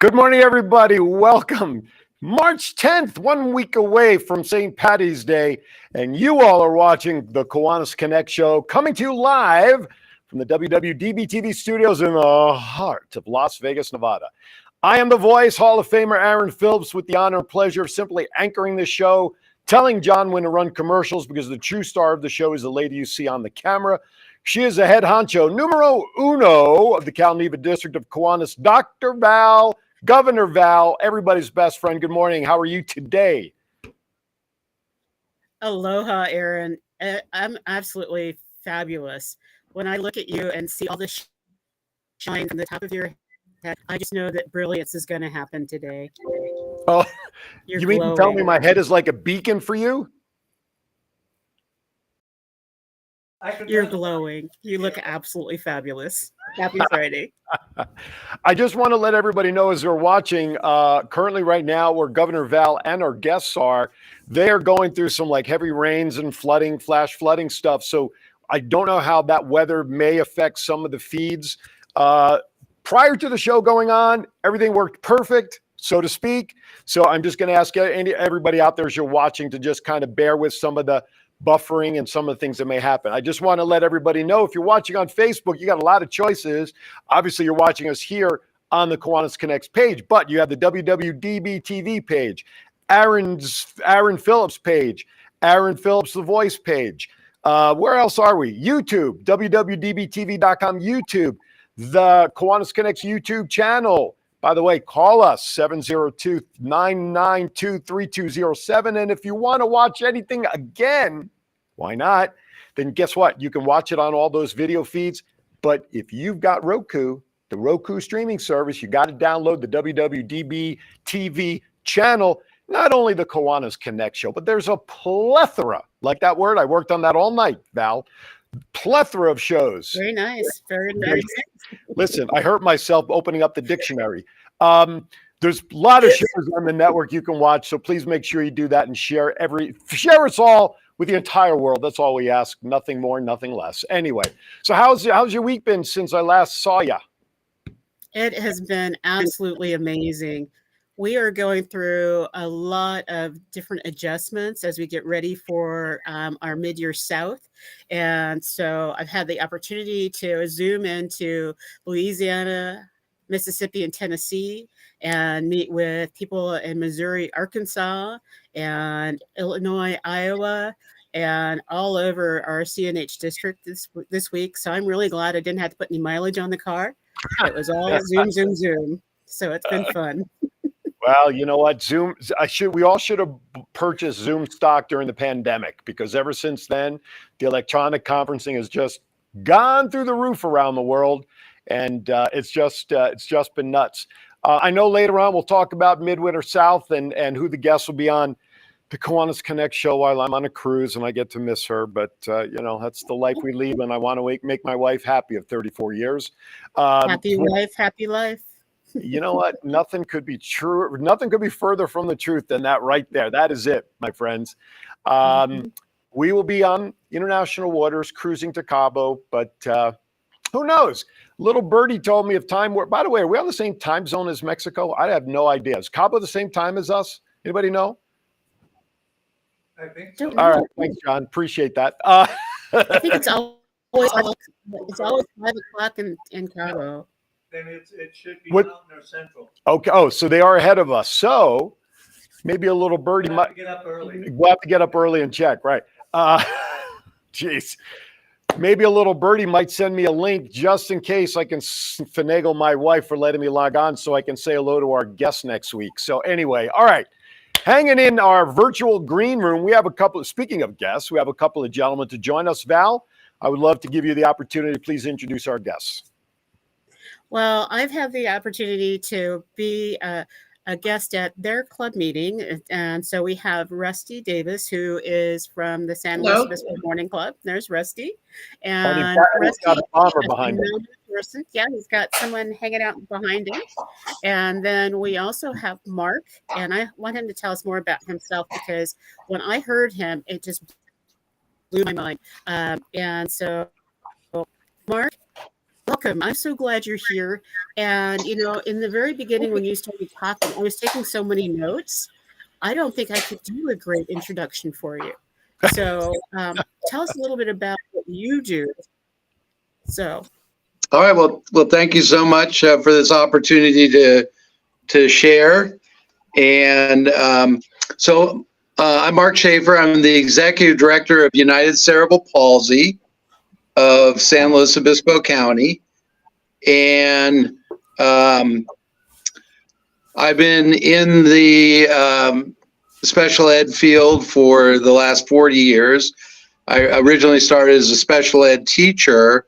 Good morning, everybody. Welcome. March 10th, 1 week away from St. Paddy's Day, and you all are watching the Kiwanis Connects show, coming to you live from the WWDB TV studios in the heart of Las Vegas, Nevada. I am the voice, Hall of Famer Aaron Phillips, with the honor and pleasure of simply anchoring the show, telling John when to run commercials, because the true star of the show is the lady you see on the camera. She is the head honcho, numero uno of the Cal Neva District of Kiwanis, Dr. Val, Governor Val, everybody's best friend. Good morning. How are you today? Aloha, Aaron. I'm absolutely fabulous. When I look at you and see all the shine from the top of your head, I just know that brilliance is going to happen today. Oh, You're you mean to tell me my head is like a beacon for you? You're glowing. You look absolutely fabulous. Happy Friday. I just want to let everybody know, as they're watching, currently right now, where Governor Val and our guests are, they are going through some like heavy rains and flooding, flash flooding stuff. So I don't know how that weather may affect some of the feeds. Prior to the show going on, everything worked perfect, so to speak. So I'm just going to ask everybody out there as you're watching to just kind of bear with some of the buffering and some of the things that may happen. I just want to let everybody know, if you're watching on Facebook, you got a lot of choices. Obviously, you're watching us here on the Kiwanis Connects page, but you have the WWDB TV page, Aaron Phillips page, Aaron Phillips The Voice page. Where else are we? YouTube, www.dbtv.com, YouTube, the Kiwanis Connects YouTube channel. By the way, call us 702-992-3207. And if you want to watch anything again, why not? Then guess what? You can watch it on all those video feeds. But if you've got Roku, the Roku streaming service, you got to download the WWDB TV channel. Not only the Kiwanis Connect show, but there's a plethora, like that word. I worked on that all night, Val. Plethora of shows. Very nice. Very nice. Listen, I hurt myself opening up the dictionary. There's a lot of shows on the network you can watch, so please make sure you do that and share us all with the entire world. That's all we ask. Nothing more, nothing less. Anyway, so how's your week been since I last saw you? It has been absolutely amazing. We are going through a lot of different adjustments as we get ready for our mid-year South. And so I've had the opportunity to zoom into Louisiana, Mississippi, and Tennessee, and meet with people in Missouri, Arkansas, and Illinois, Iowa, and all over our CNH district this week. So I'm really glad I didn't have to put any mileage on the car. It was all zoom, zoom, zoom. So it's been fun. Well, you know what? We all should have purchased Zoom stock during the pandemic, because ever since then, the electronic conferencing has just gone through the roof around the world, and it's just been nuts. I know later on we'll talk about Midwinter South and who the guests will be on the Kiwanis Connect show while I'm on a cruise, and I get to miss her. But that's the life we lead, and I want to make my wife happy of 34 years. Happy wife, happy life. You know what? Nothing could be true. Nothing could be further from the truth than that right there. That is it, my friends. We will be on international waters, cruising to Cabo, but who knows? Little birdie told me if time were, by the way, are we on the same time zone as Mexico? I have no idea. Is Cabo the same time as us? Anybody know? I think so. All right. Thanks, John. Appreciate that. I think it's always 5 o'clock in Cabo. Then it should be Mountain or Central. Okay. Oh, so they are ahead of us. So maybe a little birdie We'll have to get up early. We'll have to get up early and check, right? Geez. Maybe a little birdie might send me a link just in case I can finagle my wife for letting me log on, so I can say hello to our guests next week. So anyway, all right. Hanging in our virtual green room, we have speaking of guests, we have a couple of gentlemen to join us. Val, I would love to give you the opportunity to please introduce our guests. Well, I've had the opportunity to be a guest at their club meeting. And so we have Rusty Davis, who is from the San Luis Obispo Morning Club. There's Rusty. And Rusty got a bomber behind him. Yeah, he's got someone hanging out behind him. And then we also have Mark. And I want him to tell us more about himself, because when I heard him, it just blew my mind. And so, Mark, welcome. welcome. I'm so glad you're here. And, in the very beginning when you started talking, I was taking so many notes. I don't think I could do a great introduction for you. So tell us a little bit about what you do. So. All right. Well, thank you so much for this opportunity to share. And I'm Mark Schaefer. I'm the executive director of United Cerebral Palsy of San Luis Obispo County, and I've been in the special ed field for the last 40 years. I originally started as a special ed teacher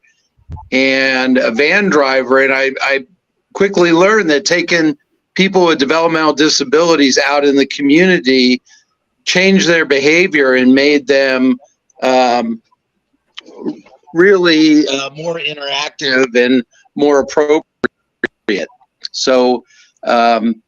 and a van driver, and I quickly learned that taking people with developmental disabilities out in the community changed their behavior and made them really more interactive and more appropriate. So, and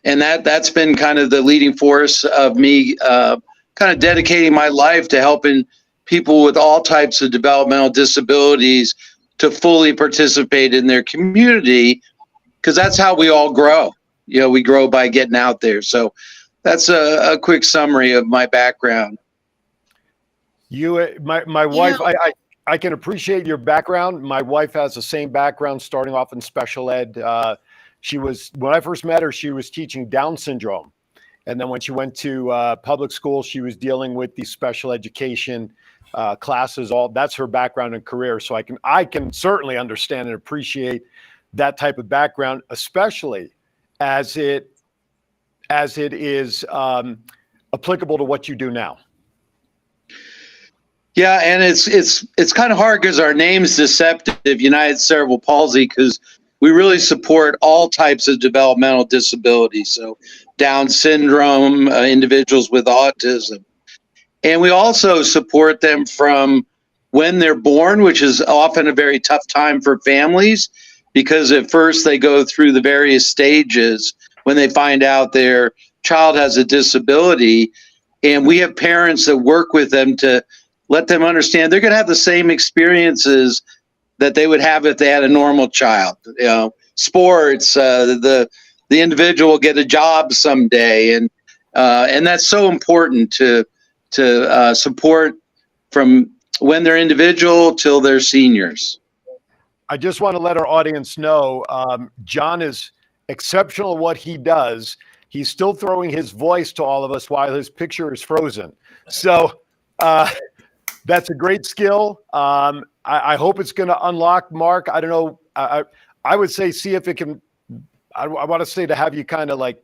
that's been kind of the leading force of me kind of dedicating my life to helping people with all types of developmental disabilities to fully participate in their community, because that's how we all grow. We grow by getting out there. So that's a quick summary of my background. My wife, I can appreciate your background. My wife has the same background, starting off in special ed. When I first met her, she was teaching Down syndrome. And then when she went to public school, she was dealing with the special education classes. That's her background and career. So I can certainly understand and appreciate that type of background, especially as it is applicable to what you do now. Yeah, and it's kind of hard because our name's deceptive, United Cerebral Palsy, because we really support all types of developmental disabilities. So Down syndrome, individuals with autism. And we also support them from when they're born, which is often a very tough time for families, because at first they go through the various stages when they find out their child has a disability. And we have parents that work with them to let them understand they're going to have the same experiences that they would have if they had a normal child. Sports, the individual will get a job someday, and that's so important to support from when they're individual till they're seniors. I just want to let our audience know, John is exceptional at what he does. He's still throwing his voice to all of us while his picture is frozen. So that's a great skill. I hope it's going to unlock, Mark. I don't know. I would say see if it can. I want to say to have you kind of like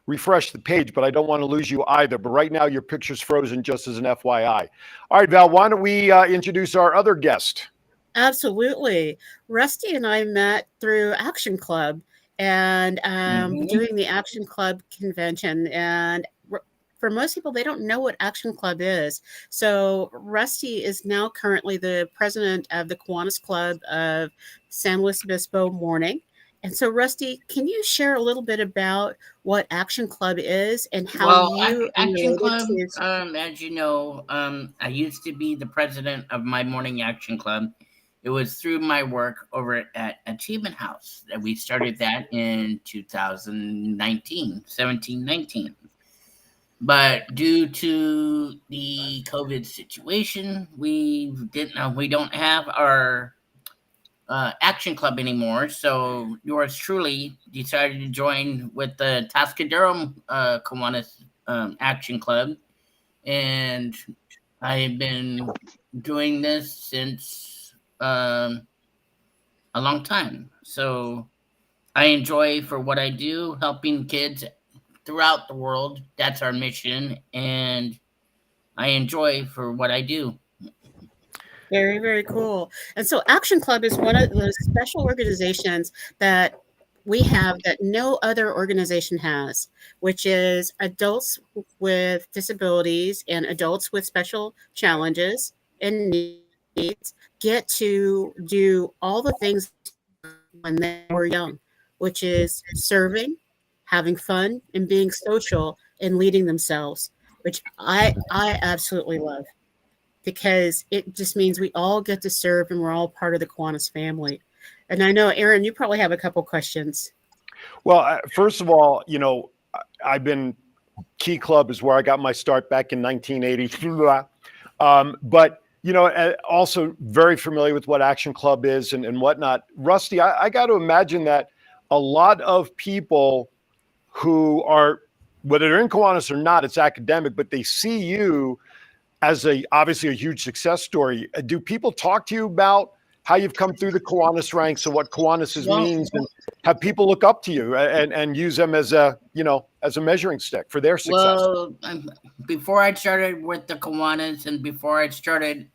refresh the page, but I don't want to lose you either. But right now your picture's frozen, just as an FYI. All right, Val, why don't we introduce our other guest? Absolutely. Rusty and I met through Action Club and doing the Action Club convention. And for most people, they don't know what Action Club is. So Rusty is now currently the president of the Kiwanis Club of San Luis Obispo Morning. And so, Rusty, can you share a little bit about what Action Club is and how Action Club, as you know, I used to be the president of my morning Action Club. It was through my work over at Achievement House that we started that in 2019. But due to the COVID situation, we don't have our Action Club anymore. So yours truly decided to join with the Tascadero Kiwanis Action Club, and I've been doing this since a long time. So I enjoy for what I do, helping kids throughout the world. That's our mission, and I enjoy for what I do. Very, very cool. And so Action Club is one of those special organizations that we have that no other organization has, which is adults with disabilities and adults with special challenges and needs get to do all the things when they were young, which is serving, having fun, and being social and leading themselves, which I absolutely love. because it just means we all get to serve and we're all part of the Kiwanis family. And I know, Aaron, you probably have a couple questions. Well, first of all, I've been Key Club is where I got my start back in 1980. But also very familiar with what Action Club is and whatnot. Rusty, I got to imagine that a lot of people who are, whether they're in Kiwanis or not, it's academic, but they see you as obviously a huge success story. Do people talk to you about how you've come through the Kiwanis ranks and what Kiwanis means, and have people look up to you and use them as a measuring stick for their success? Well, before I started with the Kiwanis and before I started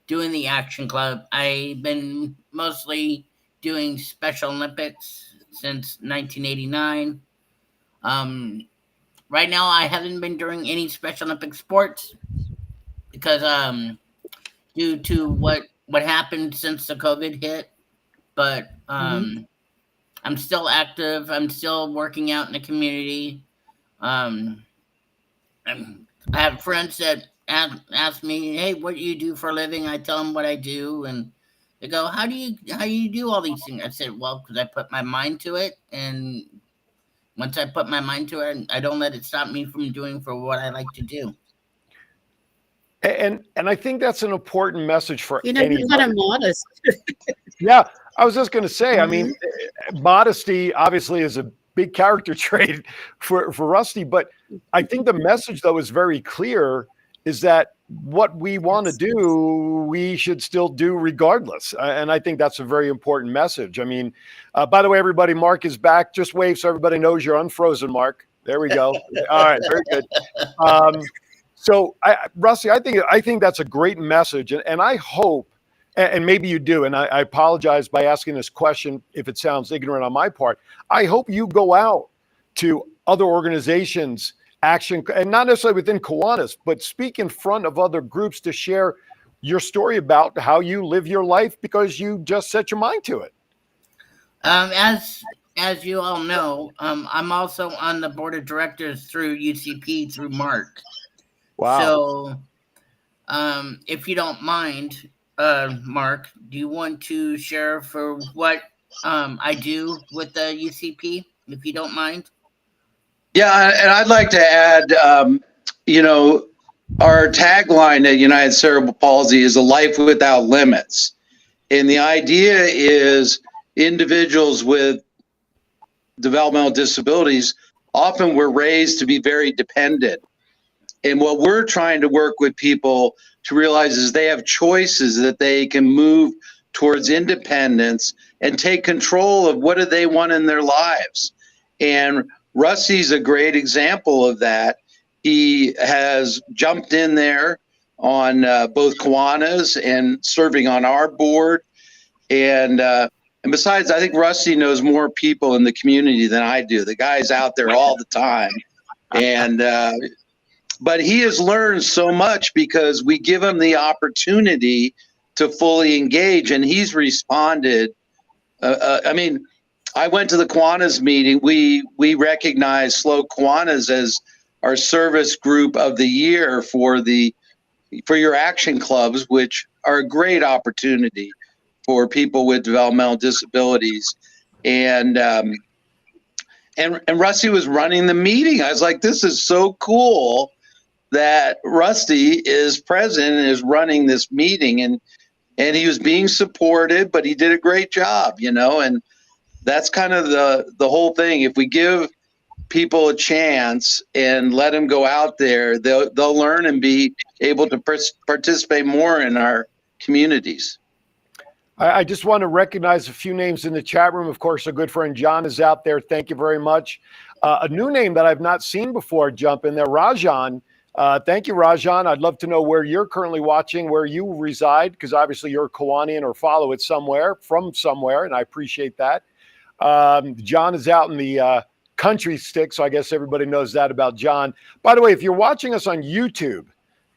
doing the Action Club, I've been mostly doing Special Olympics since 1989. Right now, I haven't been doing any Special Olympic sports because due to what happened since the COVID hit. But I'm still active. I'm still working out in the community. I have friends that ask me, "Hey, what do you do for a living?" I tell them what I do, and they go, "How do you do all these things?" I said, "Well, because I put my mind to it, and once I put my mind to it, I don't let it stop me from doing for what I like to do." And I think that's an important message for anybody. You're kind of modest. Yeah, I was just going to say, I mean, modesty obviously is a big character trait for Rusty, but I think the message, though, is very clear, is that what we want to do, we should still do regardless. And I think that's a very important message. I mean, by the way, everybody, Mark is back. Just wave so everybody knows you're unfrozen, Mark. There we go. All right, very good. So, Rusty, I think that's a great message, and I hope, and maybe you do, and I apologize by asking this question if it sounds ignorant on my part. I hope you go out to other organizations, Action, and not necessarily within Kiwanis, but speak in front of other groups to share your story about how you live your life because you just set your mind to it. As you all know, I'm also on the board of directors through UCP through Mark. Wow. So, if you don't mind, Mark, do you want to share for what I do with the UCP, if you don't mind? Yeah, and I'd like to add, our tagline at United Cerebral Palsy is a life without limits. And the idea is individuals with developmental disabilities often were raised to be very dependent. And what we're trying to work with people to realize is they have choices, that they can move towards independence and take control of what do they want in their lives. And Rusty's a great example of that. He has jumped in there on both Kiwanis and serving on our board. And besides, I think Rusty knows more people in the community than I do. The guy's out there all the time. And but he has learned so much because we give him the opportunity to fully engage, and he's responded. I mean, I went to the Kiwanis meeting. We recognized Slow Kiwanis as our service group of the year for your action clubs, which are a great opportunity for people with developmental disabilities. And Rusty was running the meeting. I was like, this is so cool that Rusty is present and is running this meeting, and he was being supported, but he did a great job, and that's kind of the whole thing. If we give people a chance and let them go out there, they'll learn and be able to participate more in our communities. I just want to recognize a few names in the chat room. Of course, our good friend John is out there. Thank you very much. A new name that I've not seen before jump in there, Rajan. Thank you, Rajan. I'd love to know where you're currently watching, where you reside, because obviously you're a Kiwanian or follow it from somewhere, and I appreciate that. John is out in the country stick, so I guess everybody knows that about John. By the way, if you're watching us on YouTube,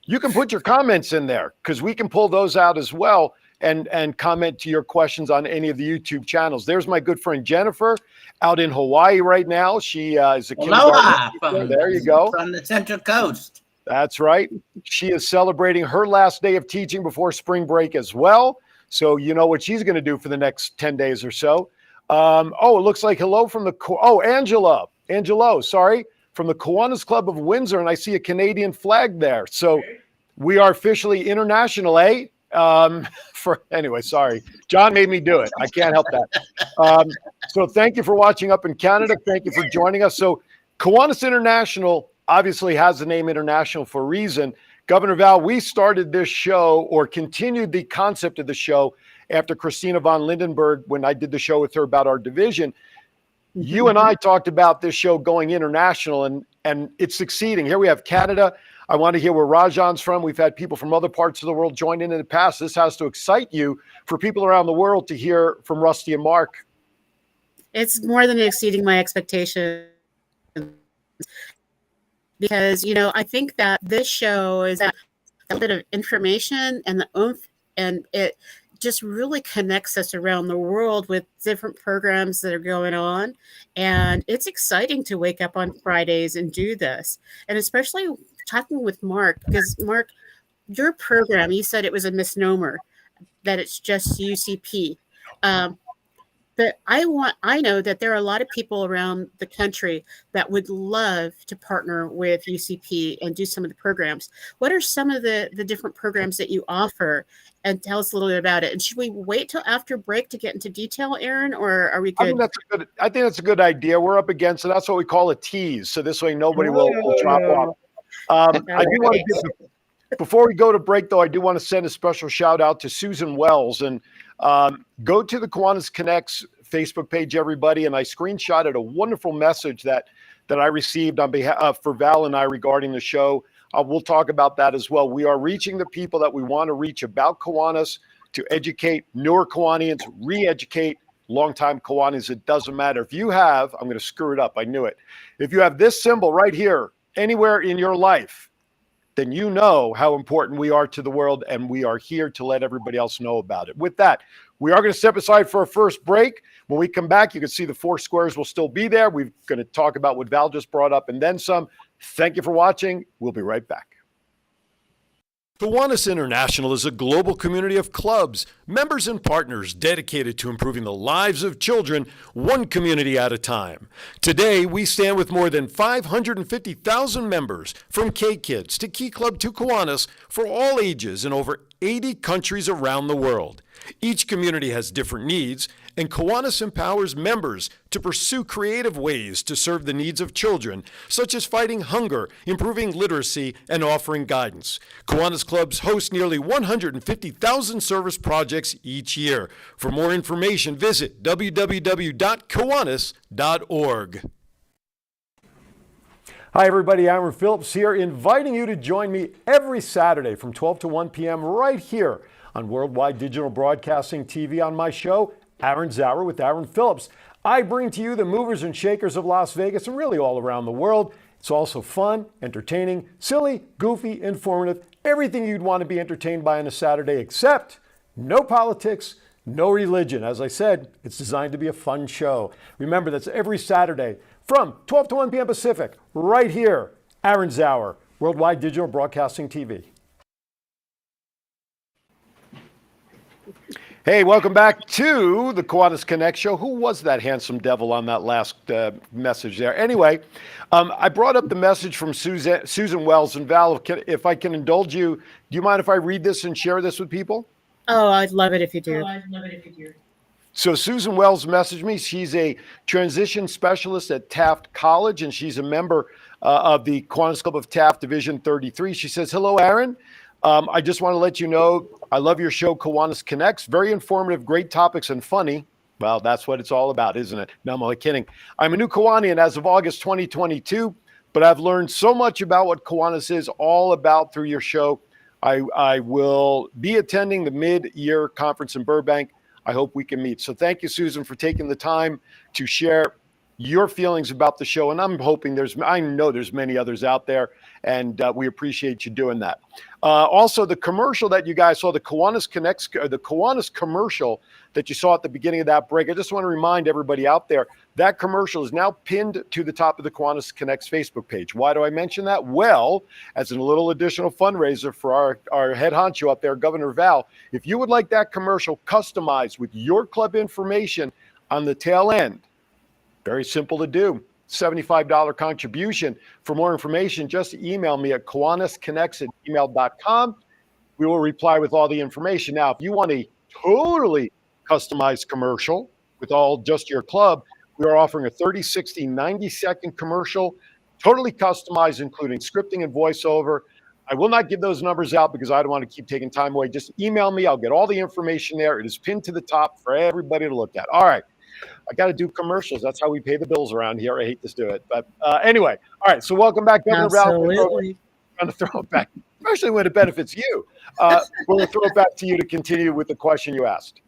you can put your comments in there because we can pull those out as well and comment to your questions on any of the YouTube channels. There's my good friend Jennifer out in Hawaii right now. She is a Aloha! There you go. From the Central Coast. That's right. She is celebrating her last day of teaching before spring break as well. So you know what she's going to do for the next 10 days or so. It looks like hello from Angelo, sorry, from the Kiwanis Club of Windsor, and I see a Canadian flag there. So we are officially international, eh? Anyway, sorry. John made me do it. I can't help that. So thank you for watching up in Canada. Thank you for joining us. So Kiwanis International obviously has the name international for a reason. Governor Val, we started this show or continued the concept of the show after Christina von Lindenberg, when I did the show with her about our division. You and I talked about this show going international, and it's succeeding. Here we have Canada. I want to hear where Rajan's from. We've had people from other parts of the world join in the past. This has to excite you for people around the world to hear from Rusty and Mark. It's more than exceeding my expectations. Because, I think that this show is a bit of information and the oomph, and it just really connects us around the world with different programs that are going on. And it's exciting to wake up on Fridays and do this. And especially talking with Mark, because Mark, your program, you said it was a misnomer, that it's just UCP. But I know that there are a lot of people around the country that would love to partner with UCP and do some of the programs. What are some of the different programs that you offer? And tell us a little bit about it. And should we wait till after break to get into detail, Aaron, or are we good? I think that's a good idea. We're up against it. That's what we call a tease. So this way nobody will drop off. I do want to before we go to break, though, I do want to send a special shout out to Susan Wells, and go to the Kiwanis Connects Facebook page, everybody. And I screenshotted a wonderful message that I received on behalf for Val and I regarding the show. We'll talk about that as well. We are reaching the people that we want to reach about Kiwanis, to educate newer Kiwanians, re-educate longtime Kiwanis. It doesn't matter. If you have, I'm going to screw it up, I knew it. If you have this symbol right here, anywhere in your life, then you know how important we are to the world, and we are here to let everybody else know about it. With that, we are going to step aside for a first break. When we come back, you can see the four squares will still be there. We're going to talk about what Val just brought up and then some. Thank you for watching. We'll be right back. Kiwanis International is a global community of clubs, members, and partners dedicated to improving the lives of children one community at a time. Today, we stand with more than 550,000 members, from K-Kids to Key Club to Kiwanis, for all ages in over 80 countries around the world. Each community has different needs, and Kiwanis empowers members to pursue creative ways to serve the needs of children, such as fighting hunger, improving literacy, and offering guidance. Kiwanis clubs host nearly 150,000 service projects each year. For more information, visit www.kiwanis.org. Hi, everybody. Aaron Phillips here, inviting you to join me every Saturday from 12 to 1 p.m. right here on Worldwide Digital Broadcasting TV on my show, Aaron's Hour with Aaron Phillips. I bring to you the movers and shakers of Las Vegas and really all around the world. It's also fun, entertaining, silly, goofy, informative, everything you'd want to be entertained by on a Saturday, except no politics, no religion. As I said, it's designed to be a fun show. Remember, that's every Saturday from 12 to 1 p.m. Pacific, right here, Aaron's Hour, Worldwide Digital Broadcasting TV. Hey, welcome back to the Kiwanis Connect show. Who was that handsome devil on that last message there? Anyway, I brought up the message from Susan Wells. And Val, if I can indulge you, do you mind if I read this and share this with people? Oh, I'd love it if you do. So Susan Wells messaged me. She's a transition specialist at Taft College, and she's a member of the Kiwanis Club of Taft Division 33. She says, hello, Aaron. I just want to let you know I love your show, Kiwanis Connects. Very informative, great topics, and funny. Well, that's what it's all about, isn't it? No, I'm only kidding. I'm a new Kiwanian as of August 2022, but I've learned so much about what Kiwanis is all about through your show. I will be attending the mid-year conference in Burbank. I hope we can meet. So thank you, Susan, for taking the time to share your feelings about the show. And I'm hoping I know there's many others out there, and we appreciate you doing that. Also, the commercial that you guys saw, the Kiwanis Connects, the Kiwanis commercial that you saw at the beginning of that break, I just want to remind everybody out there, that commercial is now pinned to the top of the Kiwanis Connects Facebook page. Why do I mention that? Well, as a little additional fundraiser for our head honcho up there, Governor Val, if you would like that commercial customized with your club information on the tail end, very simple to do. $75 contribution. For more information, just email me at kiwanisconnects@gmail.com. We will reply with all the information. Now, if you want a totally customized commercial with all just your club, we are offering a 30, 60, 90-second commercial, totally customized, including scripting and voiceover. I will not give those numbers out because I don't want to keep taking time away. Just email me. I'll get all the information there. It is pinned to the top for everybody to look at. All right. I got to do commercials. That's how we pay the bills around here. I hate to do it. But anyway, all right. So welcome back, Governor Val. Absolutely. I'm going to throw it back, especially when it benefits you. We're going to throw it back to you to continue with the question you asked.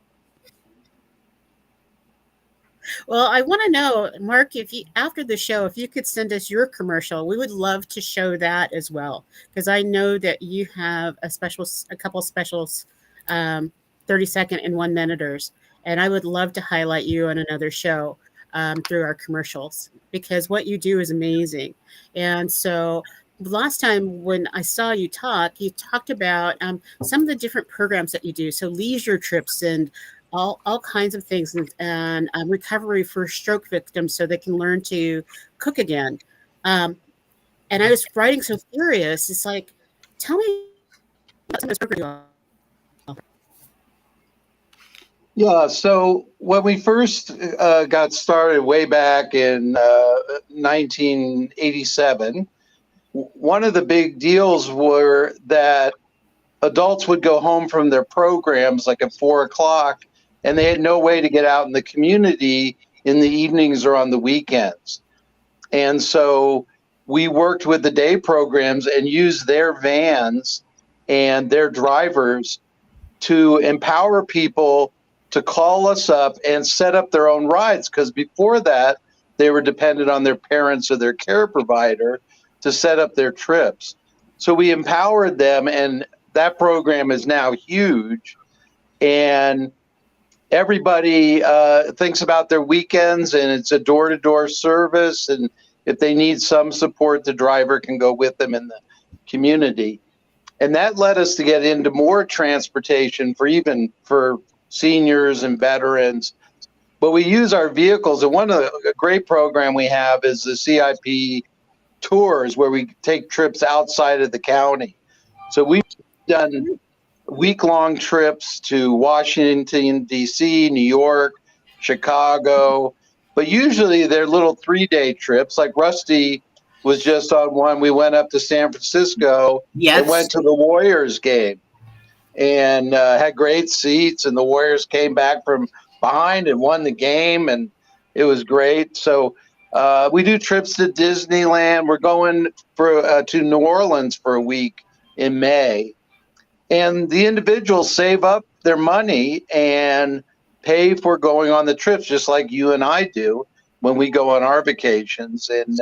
Well, I want to know, Mark, if you, after the show, if you could send us your commercial, we would love to show that as well. Because I know that you have a couple specials, 30-second and 1-minuters. And I would love to highlight you on another show through our commercials, because what you do is amazing. And so last time when I saw you talk, you talked about some of the different programs that you do. So leisure trips and all kinds of things, and recovery for stroke victims so they can learn to cook again. And I was writing so curious. It's like, tell me about some of those programs. Yeah, so when we first got started way back in 1987, one of the big deals were that adults would go home from their programs like at 4 o'clock, and they had no way to get out in the community in the evenings or on the weekends. And so we worked with the day programs and used their vans and their drivers to empower people to call us up and set up their own rides, because before that, they were dependent on their parents or their care provider to set up their trips. So we empowered them, and that program is now huge. And everybody thinks about their weekends, and it's a door-to-door service. And if they need some support, the driver can go with them in the community. And that led us to get into more transportation for seniors and veterans. But we use our vehicles, and a great program we have is the CIP tours, where we take trips outside of the county. So we've done week-long trips to Washington, D.C., New York, Chicago, but usually they're little 3-day trips. Like Rusty was just on one. We went up to San Francisco and went to the Warriors game and had great seats, and the Warriors came back from behind and won the game, and it was great. So we do trips to Disneyland. We're going to New Orleans for a week in May. And the individuals save up their money and pay for going on the trips, just like you and I do when we go on our vacations. And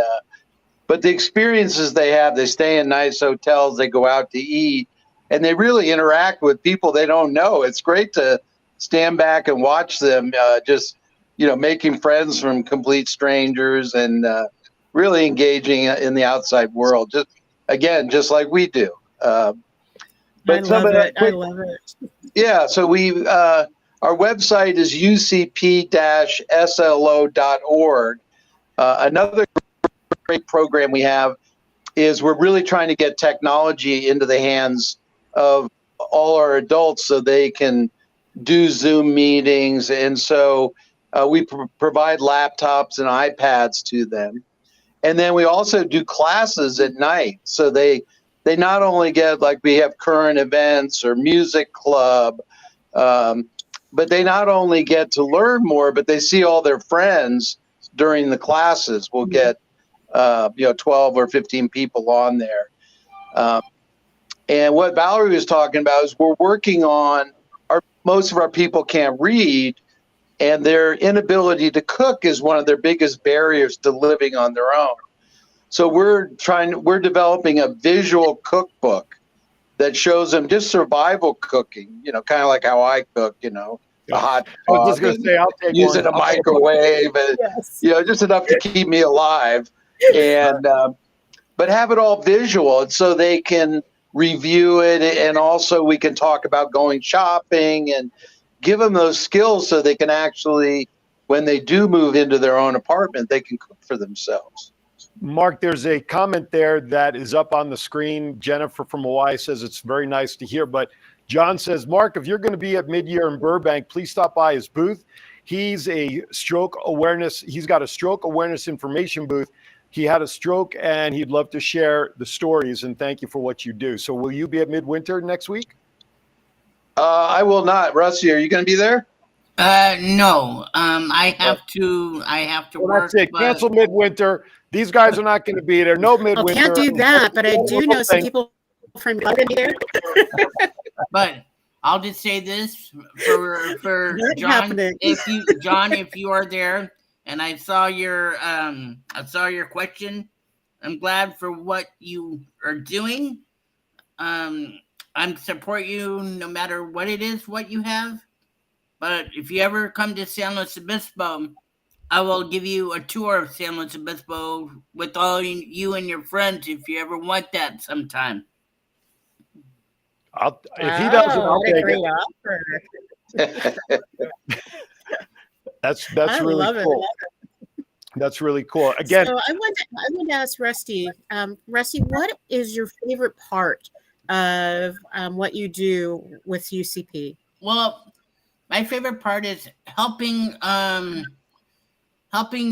but the experiences they have, they stay in nice hotels, they go out to eat, and they really interact with people they don't know. It's great to stand back and watch them just, making friends from complete strangers and really engaging in the outside world, just like we do. I love it. Yeah, so our website is ucp-slo.org. Another great program we have is we're really trying to get technology into the hands of all our adults so they can do Zoom meetings. And so we provide laptops and iPads to them. And then we also do classes at night. So they not only get, like, we have current events or music club, but they not only get to learn more, but they see all their friends during the classes. We'll get 12 or 15 people on there. And what Valerie was talking about is we're working on most of our people can't read, and their inability to cook is one of their biggest barriers to living on their own. So we're developing a visual cookbook that shows them just survival cooking, kind of like how I cook, a hot I was just dog going to say, I'll take using one. a microwave, and, Yes. just enough to keep me alive. And but have it all visual, and so they can review it, and also we can talk about going shopping and give them those skills so they can actually, when they do move into their own apartment, they can cook for themselves. Mark, there's a comment there that is up on the screen. Jennifer from Hawaii says it's very nice to hear, but John says, Mark, if you're going to be at Midyear in Burbank, please stop by his booth. He's got a stroke awareness information booth. He had a stroke and he'd love to share the stories, and thank you for what you do. So will you be at Midwinter next week? I will not. Rusty, are you going to be there? No. I have to Well, work. that's it. Cancel Midwinter. These guys are not going to be there. No I Midwinter. can't do that, but I do know some people from there. But I'll just say this for Not John. happening. If you are there, and I saw your question, I'm glad for what you are doing. I'm support you no matter what it is, what you have. But if you ever come to San Luis Obispo, I will give you a tour of San Luis Obispo with all you and your friends if you ever want that sometime. If he doesn't, I'll what a take great it. offer. That's I really love cool. it. That's really cool. Again, So I want to ask Rusty. Rusty, what is your favorite part of what you do with UCP? Well, my favorite part is helping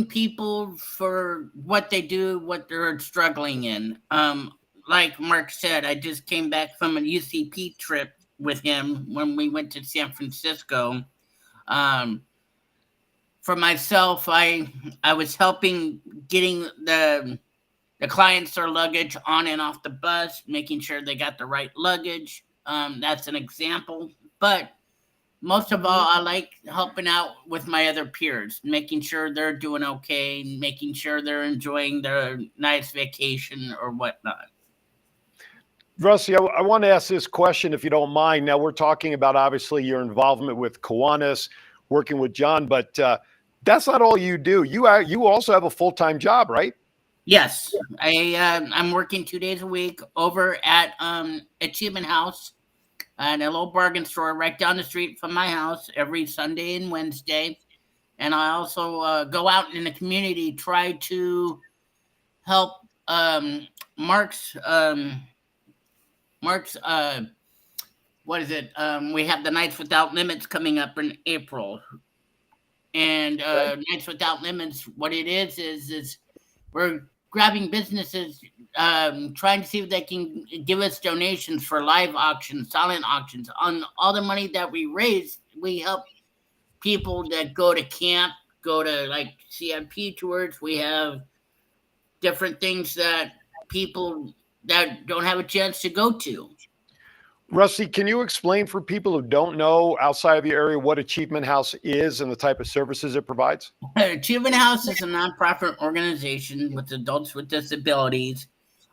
people for what they do, what they're struggling in. Like Mark said, I just came back from a UCP trip with him when we went to San Francisco. For myself, I was helping getting the clients their luggage on and off the bus, making sure they got the right luggage. That's an example. But most of all, I like helping out with my other peers, making sure they're doing okay, making sure they're enjoying their nice vacation or whatnot. Rusty, I want to ask this question, if you don't mind. Now, we're talking about, obviously, your involvement with Kiwanis, working with John, but that's not all you do. You also have a full-time job, right? Yes. I'm working 2 days a week over at Achievement House, at a little bargain store right down the street from my house every Sunday and Wednesday. And I also go out in the community, try to help Mark's what is it? We have the Nights Without Limits coming up in April. And Nights Without Limits, what it is we're grabbing businesses, trying to see if they can give us donations for live auctions, silent auctions. On all the money that we raise, we help people that go to camp, go to like CIP tours. We have different things that people that don't have a chance to go to. Rusty, can you explain for people who don't know outside of the area what Achievement House is and the type of services it provides? Achievement House is a nonprofit organization with adults with disabilities.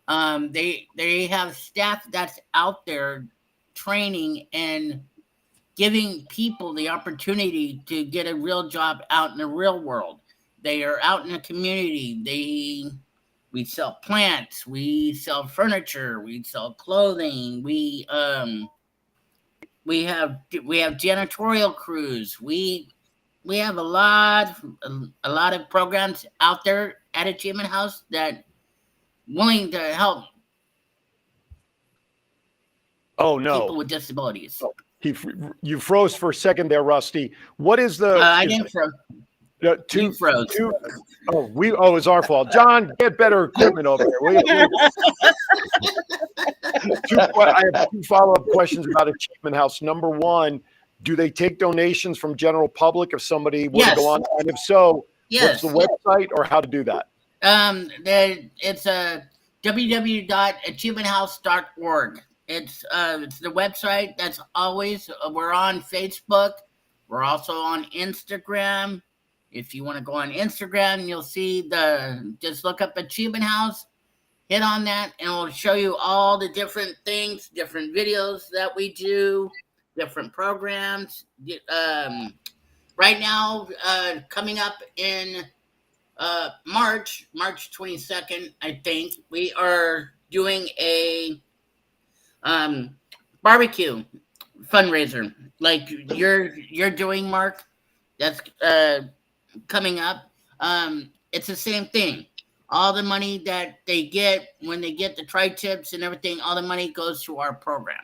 They have staff that's out there training and giving people the opportunity to get a real job out in the real world. They are out in the community. We sell plants, we sell furniture, we sell clothing, we have janitorial crews. We have a lot of programs out there at Achievement House that willing to help people with disabilities. You froze for a second there, Rusty. What is the? I didn't froze. You froze. It's our fault. John, get better equipment over here. I have two follow-up questions about Achievement House. Number one, do they take donations from general public if somebody were to go on? And if so, what's the website or how to do that? It's www.achievementhouse.org. It's the website. That's always we're on Facebook. We're also on Instagram. If you want to go on Instagram, you'll see just look up Achievement House, hit on that, and it'll show you all the different things, different videos that we do, different programs. Right now, coming up in March 22nd, I think, we are doing a barbecue fundraiser like you're doing, Mark. That's coming up. It's the same thing. All the money that they get when they get the tri-tips and everything, all the money goes to our program.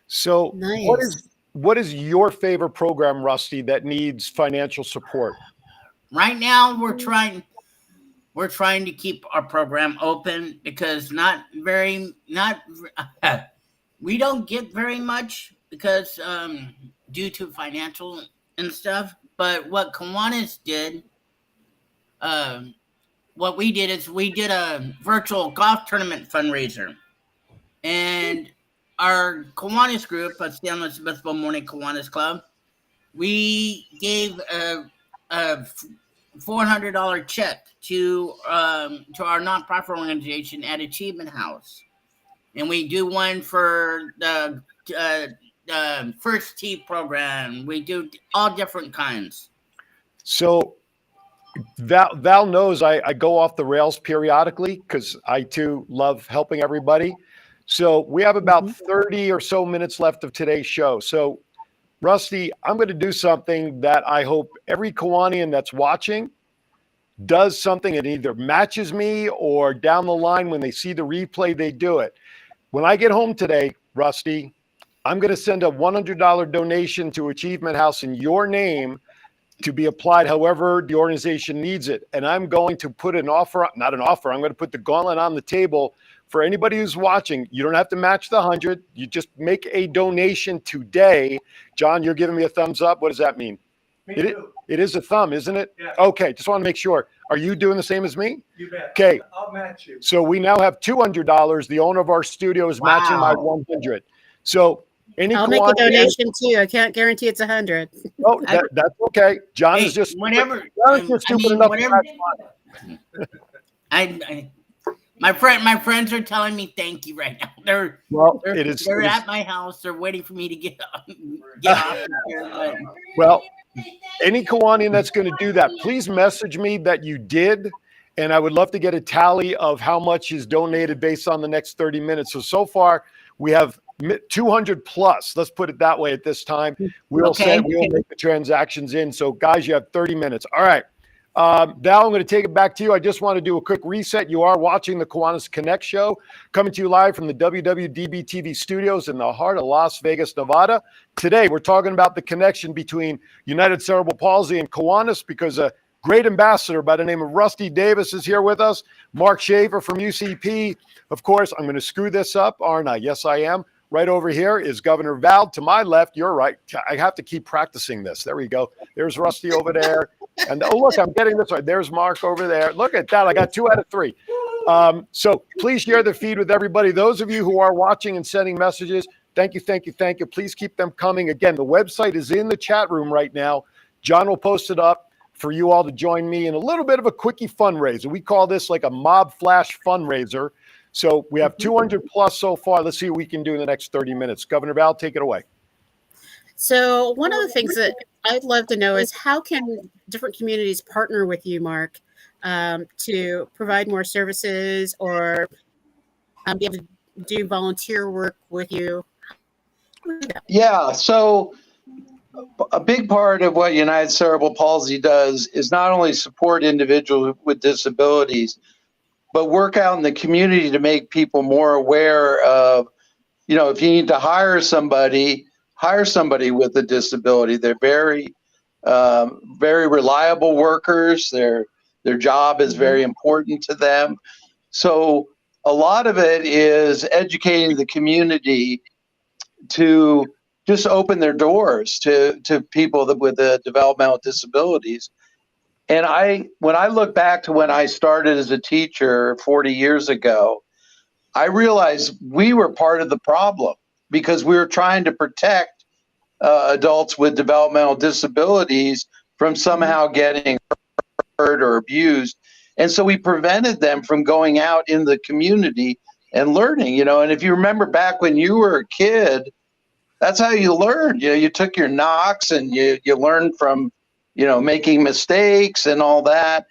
So Nice. what is your favorite program, Rusty, that needs financial support? Right now, we're trying to keep our program open because we don't get very much because due to financial and stuff. But what Kiwanis did, what we did is we did a virtual golf tournament fundraiser, and our Kiwanis group, San Luis Obispo Morning Kiwanis Club, we gave a $400 check to our nonprofit organization at Achievement House, and we do one for the First Tee program. We do all different kinds. So Val knows I go off the rails periodically because I too love helping everybody. So we have about 30 or so minutes left of today's show. So Rusty, I'm going to do something that I hope every Kiwanian that's watching does something that either matches me or down the line when they see the replay, they do it. When I get home today, Rusty, I'm going to send a $100 donation to Achievement House in your name to be applied however the organization needs it. And I'm going to put I'm going to put the gauntlet on the table for anybody who's watching. You don't have to match the 100. You just make a donation today. John, you're giving me a thumbs up. What does that mean? Me too. It is a thumb, isn't it? Yeah. Okay, just want to make sure. Are you doing the same as me? You bet. Okay. I'll match you. So we now have $200. The owner of our studio is matching my 100. So I'll make a donation too. I can't guarantee it's 100. Oh, that's okay. John is just whatever. stupid enough. My friends are telling me thank you right now. They're at my house. They're waiting for me to get off here. But. Well, any Kiwanian that's going to do that, please message me that you did, and I would love to get a tally of how much is donated based on the next 30 minutes. So far, we have 200 plus. Let's put it that way at this time. We'll make the transactions in. So, guys, you have 30 minutes. All right. Val, I'm going to take it back to you. I just want to do a quick reset. You are watching the Kiwanis Connects show, coming to you live from the WWDB TV studios in the heart of Las Vegas, Nevada. Today, we're talking about the connection between United Cerebral Palsy and Kiwanis because a great ambassador by the name of Rusty Davis is here with us. Mark Schaefer from UCP. Of course, I'm going to screw this up, aren't I? Yes, I am. Right over here is Governor Val. To my left, you're right. I have to keep practicing this. There we go. There's Rusty over there. And oh, look, I'm getting this right. There's Mark over there. Look at that. I got 2 out of 3. So please share the feed with everybody. Those of you who are watching and sending messages, thank you, thank you, thank you. Please keep them coming. Again, the website is in the chat room right now. John will post it up for you all to join me in a little bit of a quickie fundraiser. We call this like a mob flash fundraiser. So we have 200 plus so far. Let's see what we can do in the next 30 minutes. Governor Val, take it away. So one of the things that I'd love to know is how can different communities partner with you, Mark, to provide more services or be able to do volunteer work with you? Yeah, so a big part of what United Cerebral Palsy does is not only support individuals with disabilities, but work out in the community to make people more aware of, if you need to hire somebody with a disability. They're very, very reliable workers. Their job is very important to them. So a lot of it is educating the community to just open their doors to people with developmental disabilities. And when I look back to when I started as a teacher 40 years ago, I realized we were part of the problem because we were trying to protect adults with developmental disabilities from somehow getting hurt or abused. And so we prevented them from going out in the community and learning, you know. And if you remember back when you were a kid, that's how you learned. You know, you took your knocks and you learned from, you know, making mistakes and all that.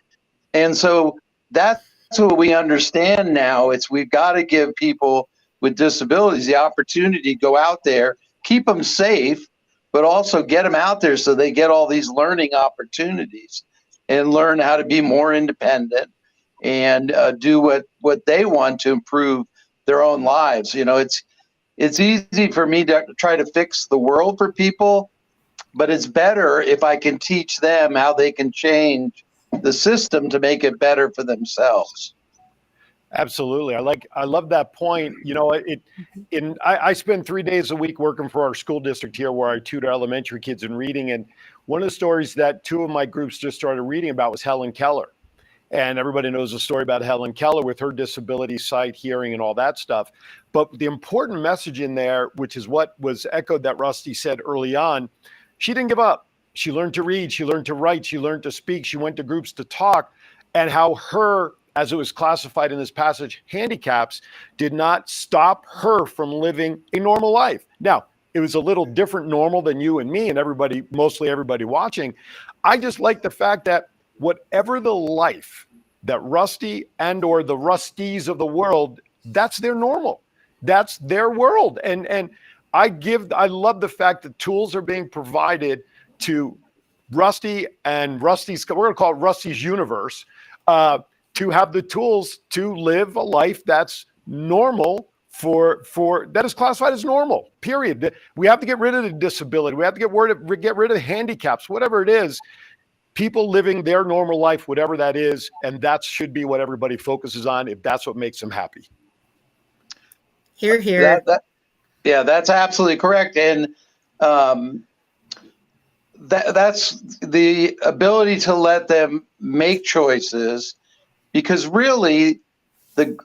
And so that's what we understand now. It's we've got to give people with disabilities the opportunity to go out there, keep them safe, but also get them out there so they get all these learning opportunities and learn how to be more independent and do what they want to improve their own lives. You know, it's easy for me to try to fix the world for people, but it's better if I can teach them how they can change the system to make it better for themselves. Absolutely. I love that point. You know, I spend 3 days a week working for our school district here where I tutor elementary kids in reading. And one of the stories that two of my groups just started reading about was Helen Keller. And everybody knows the story about Helen Keller with her disability, sight, hearing, and all that stuff. But the important message in there, which is what was echoed that Rusty said early on, she didn't give up. She learned to read, she learned to write, she learned to speak, she went to groups to talk, and how her, as it was classified in this passage, handicaps did not stop her from living a normal life. Now, it was a little different normal than you and me and everybody, mostly everybody watching. I just like the fact that whatever the life that Rusty and or the Rusties of the world, that's their normal. That's their world. And I love the fact that tools are being provided to Rusty and Rusty's, we're going to call it Rusty's universe, to have the tools to live a life that's normal for that is classified as normal, period. We have to get rid of the disability. We have to get rid of handicaps, whatever it is. People living their normal life, whatever that is, and that should be what everybody focuses on if that's what makes them happy. Hear, hear. Yeah, that's absolutely correct. And that's the ability to let them make choices, because really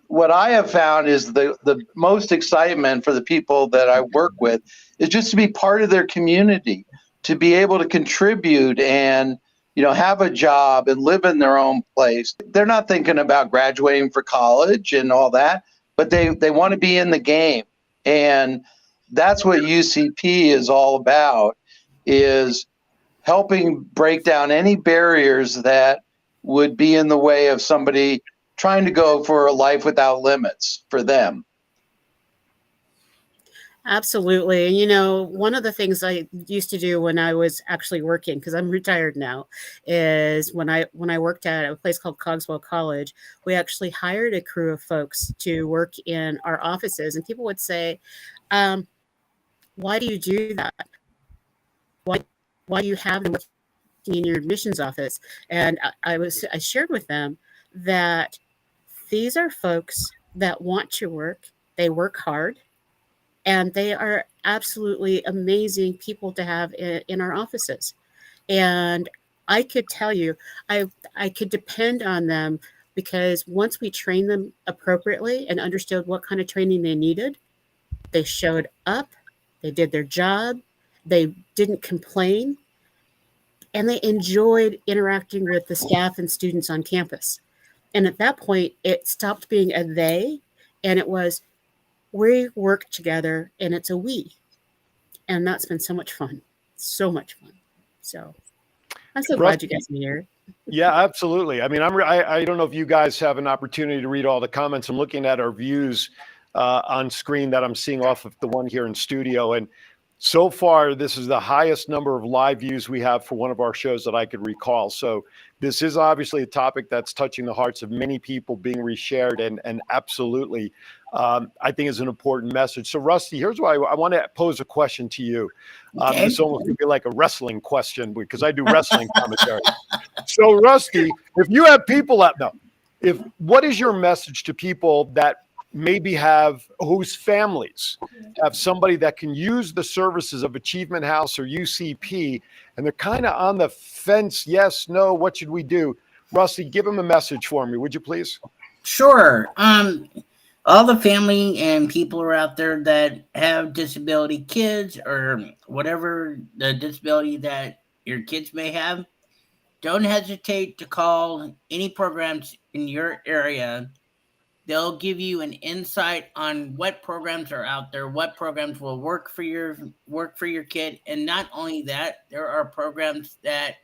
what I have found is the most excitement for the people that I work with is just to be part of their community, to be able to contribute and, you know, have a job and live in their own place. They're not thinking about graduating for college and all that, but they want to be in the game. And that's what UCP is all about, is helping break down any barriers that would be in the way of somebody trying to go for a life without limits for them. Absolutely. And, you know, one of the things I used to do when I was actually working, because I'm retired now, is when I worked at a place called Cogswell College, we actually hired a crew of folks to work in our offices. And people would say, why do you do that? Why do you have them in your admissions office? And I shared with them that these are folks that want to work. They work hard. And they are absolutely amazing people to have in our offices. And I could tell you, I could depend on them, because once we trained them appropriately and understood what kind of training they needed, they showed up, they did their job, they didn't complain, and they enjoyed interacting with the staff and students on campus. And at that point, it stopped being a they, and it was, we work together, and it's a we. And that's been so much fun. So much fun. So I'm so glad you guys are here. Yeah, absolutely. I mean, I don't know if you guys have an opportunity to read all the comments. I'm looking at our views on screen that I'm seeing off of the one here in studio. And so far, this is the highest number of live views we have for one of our shows that I could recall. So this is obviously a topic that's touching the hearts of many people, being reshared, and absolutely, I think is an important message. So Rusty, here's why I want to pose a question to you. Okay. This almost could be like a wrestling question, because I do wrestling commentary. So Rusty, if you have people what is your message to people that maybe whose families have somebody that can use the services of Achievement House or UCP, and they're kind of on the fence, yes, no, what should we do? Rusty, give them a message for me, would you please? Sure. all the family and people are out there that have disability kids or whatever the disability that your kids may have, don't hesitate to call any programs in your area. They'll give you an insight on what programs are out there, what programs will work for your kid, and not only that, there are programs that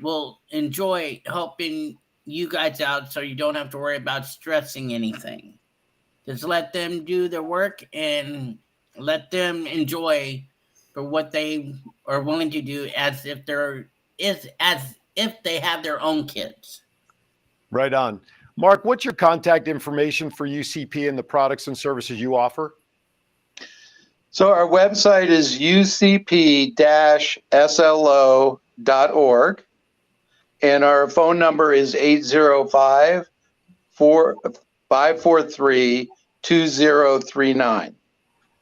will enjoy helping you guys out so you don't have to worry about stressing anything. Just let them do their work and let them enjoy for what they are willing to do as if they have their own kids. Right on. Mark, what's your contact information for UCP and the products and services you offer? So our website is ucp-slo.org, and our phone number is 805-543-2039.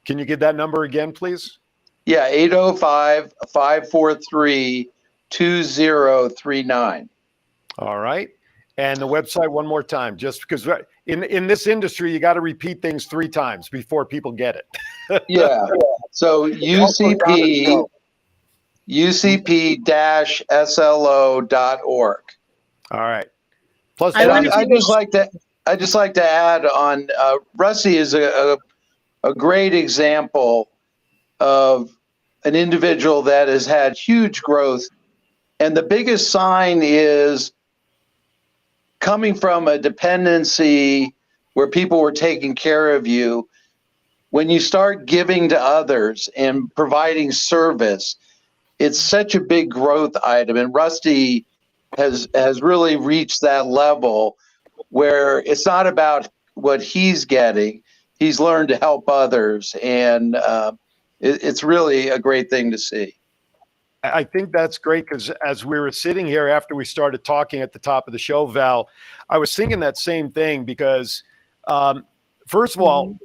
Can you give that number again, please? Yeah, 805-543-2039. All right. And the website one more time, just because in this industry, you got to repeat things 3 times before people get it. Yeah. So ucp-slo.org. All right. Plus, I just like to add on. Rusty is a great example of an individual that has had huge growth, and the biggest sign is coming from a dependency where people were taking care of you. When you start giving to others and providing service, it's such a big growth item. And Rusty has really reached that level where it's not about what he's getting. He's learned to help others. And it's really a great thing to see. I think that's great because as we were sitting here after we started talking at the top of the show, Val, I was thinking that same thing because, first of all,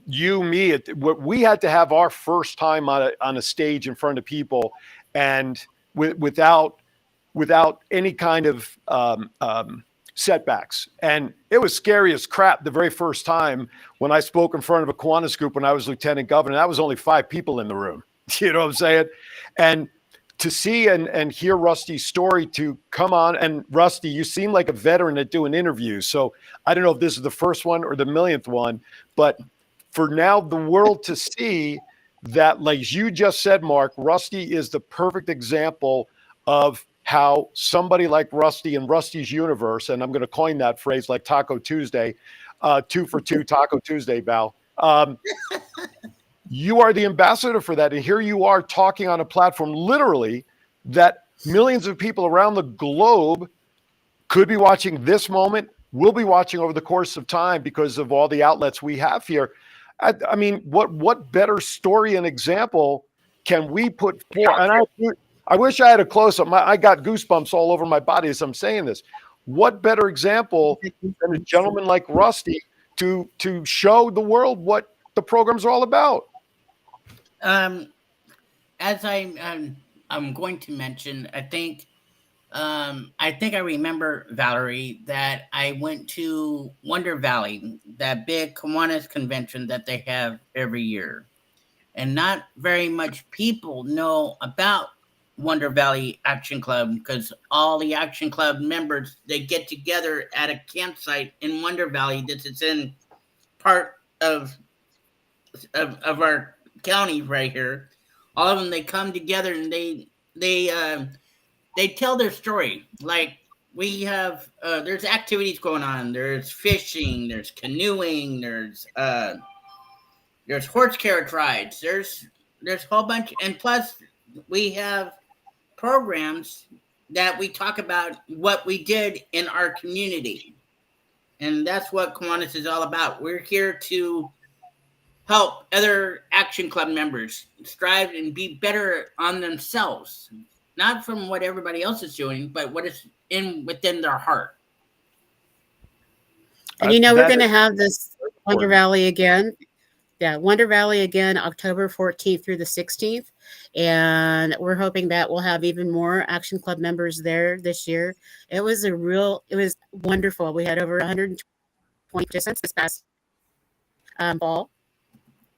we had to have our first time on a stage in front of people, and without any kind of setbacks. And it was scary as crap the very first time when I spoke in front of a Kiwanis group when I was lieutenant governor. That was only 5 people in the room. You know what I'm saying? And to see and hear Rusty's story, to come on, and Rusty, you seem like a veteran at doing interviews. So I don't know if this is the first one or the millionth one, but for now the world to see that, like you just said, Mark, Rusty is the perfect example of how somebody like Rusty in Rusty's universe, and I'm going to coin that phrase like Taco Tuesday, 2 for 2 Taco Tuesday, Val. You are the ambassador for that. And here you are talking on a platform literally that millions of people around the globe could be watching this moment, will be watching over the course of time because of all the outlets we have here. I mean, what better story and example can we put forth? And I wish I had a close-up. I got goosebumps all over my body as I'm saying this. What better example than a gentleman like Rusty to show the world what the program's all about? As I'm going to mention, I think I remember, Valerie, that I went to Wonder Valley, that big Kiwanis convention that they have every year, and not very much people know about Wonder Valley Action Club because all the Action Club members, they get together at a campsite in Wonder Valley that is in part of our county right here. All of them, they come together and they tell their story. Like we have, there's activities going on. There's fishing. There's canoeing. There's horse carriage rides. There's a whole bunch, and plus we have programs that we talk about what we did in our community, and that's what Kiwanis is all about. We're here to help other Action Club members strive and be better on themselves, not from what everybody else is doing, but what is within their heart. And we're going to have this Wonder Valley again. Yeah, Wonder Valley again, October 14th through the 16th. And we're hoping that we'll have even more Action Club members there this year. It was wonderful. We had over 120 participants this past ball,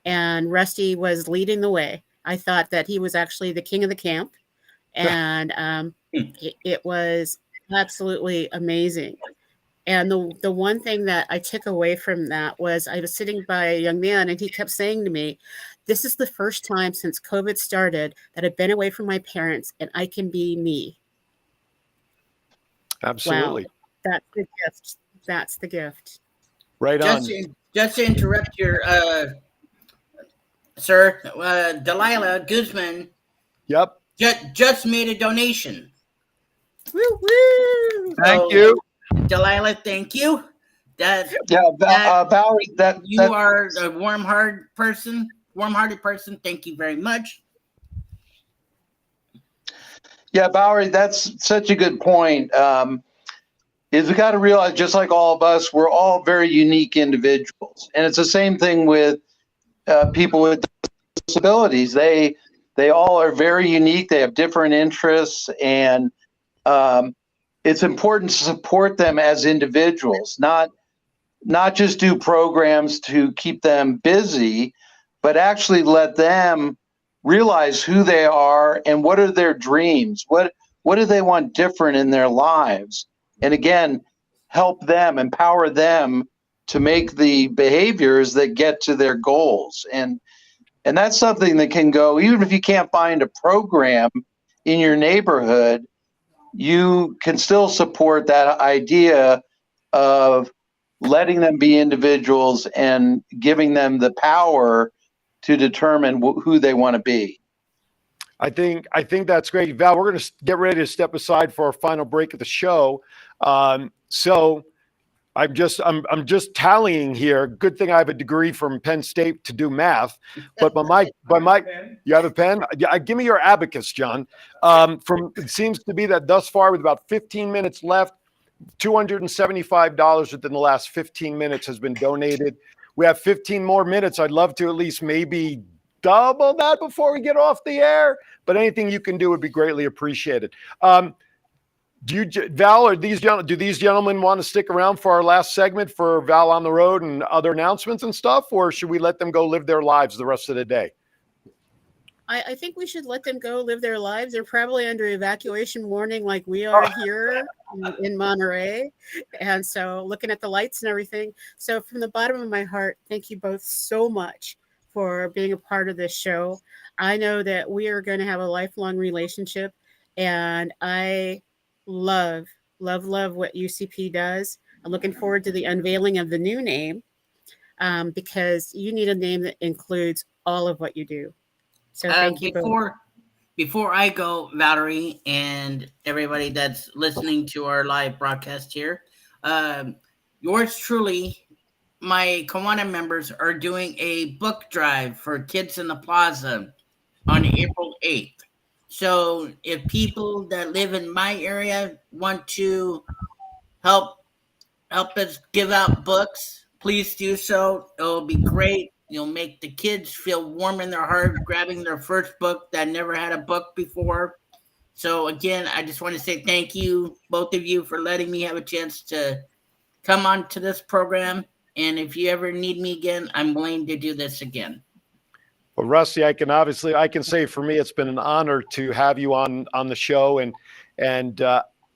and Rusty was leading the way. I thought that he was actually the king of the camp, and it was absolutely amazing. And the one thing that I took away from that was I was sitting by a young man, and he kept saying to me, "This is the first time since COVID started that I've been away from my parents, and I can be me." Absolutely. Wow, that's the gift. That's the gift. Right on. Just to interrupt your sir, Delilah Guzman. Yep. Just made a donation. Woo woo! Thank you, Delilah. Thank you. Valerie, You are a warm-hearted person. Thank you very much. Yeah, Valerie, that's such a good point. Is we got to realize, just like all of us, we're all very unique individuals, and it's the same thing with people with disabilities. They all are very unique. They have different interests, and it's important to support them as individuals, not just do programs to keep them busy, but actually let them realize who they are and what are their dreams. What do they want different in their lives? And again, help them, empower them to make the behaviors that get to their goals. And that's something that can go, even if you can't find a program in your neighborhood, you can still support that idea of letting them be individuals and giving them the power to determine who they want to be. I think that's great, Val. We're going to get ready to step aside for our final break of the show. So I'm just tallying here. Good thing I have a degree from Penn State to do math. But you have a pen? Yeah, give me your abacus, John. It seems to be that thus far, with about 15 minutes left, $275 within the last 15 minutes has been donated. We have 15 more minutes. I'd love to at least maybe double that before we get off the air. But anything you can do would be greatly appreciated. Val, do these gentlemen want to stick around for our last segment for Val on the Road and other announcements and stuff, or should we let them go live their lives the rest of the day? I think we should let them go live their lives. They're probably under evacuation warning like we are here in Monterey. And so looking at the lights and everything. So from the bottom of my heart, thank you both so much for being a part of this show. I know that we are going to have a lifelong relationship, and I love what UCP does. I'm looking forward to the unveiling of the new name, because you need a name that includes all of what you do. So thank you both. Before I go, Valerie, and everybody that's listening to our live broadcast here, yours truly, my Kiwanis members are doing a book drive for Kids in the Plaza on April 8th. So if people that live in my area want to help us give out books, please do so. It'll be great. You'll make the kids feel warm in their heart, grabbing their first book that never had a book before. So again, I just want to say thank you, both of you, for letting me have a chance to come on to this program. And if you ever need me again, I'm willing to do this again. Well, Rusty, I can say for me, it's been an honor to have you on the show. And